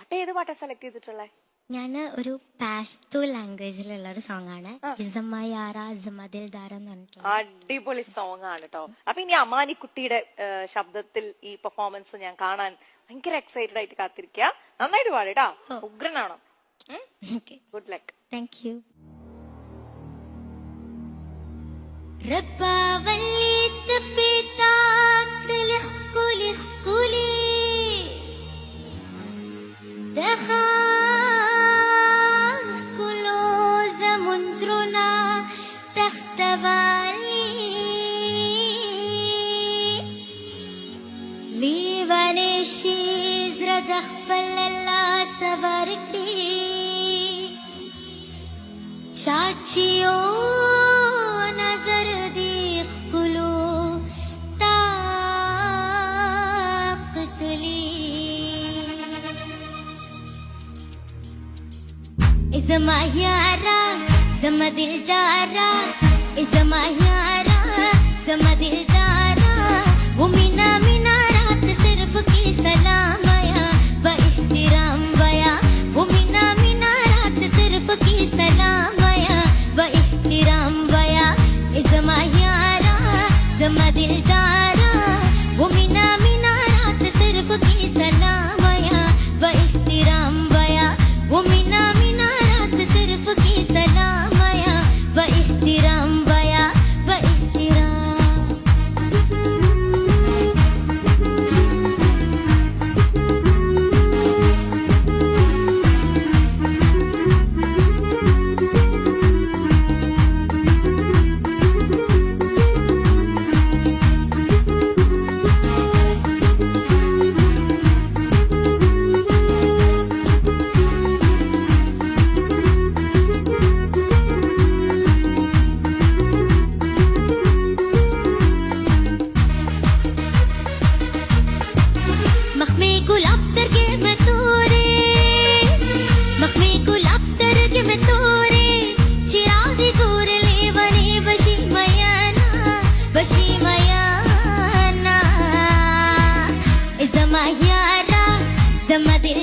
പാട്ട് ഏത് പാട്ടാ സെലക്ട് ചെയ്തിട്ടുള്ളേ? ഞാൻ ഒരു പാസ്തു ലാംഗ്വേജിലുള്ള ഒരു സോങ് ആണ്. എന്ന് പറഞ്ഞിട്ടുള്ള അടിപൊളി സോങ് ആണ് കേട്ടോ. അപ്പൊ ഇനി അമാനിക്കുട്ടിയുടെ ശബ്ദത്തിൽ ഈ പെർഫോമൻസ് ഞാൻ കാണാൻ ഭയങ്കര എക്സൈറ്റഡ് ആയിട്ട് കാത്തിരിക്കുക. നന്നായിട്ട് പാടിട്ടോ, ഉഗ്രനാണോ? Good luck. Thank you. चाचियो नजर देख कुलो ताकत ली इज़मा यारा ज़मा दिलदारा इज़मा यारा ज़मा दिलदारा वो मीना मीना रात सिर्फ की सलाम आया व इहतिराम वया वो मीना मीना रात सिर्फ की सलाम आया व इहतिराम वया इज़मा यारा ज़मा दिलदारा वो मीना मीना रात सिर्फ की सलाम आया व इहतिराम वया वो मीना मीना रात सिर्फ की सलाम आया व इहतिराम वया व इहतिराम. Zama yara, zama dil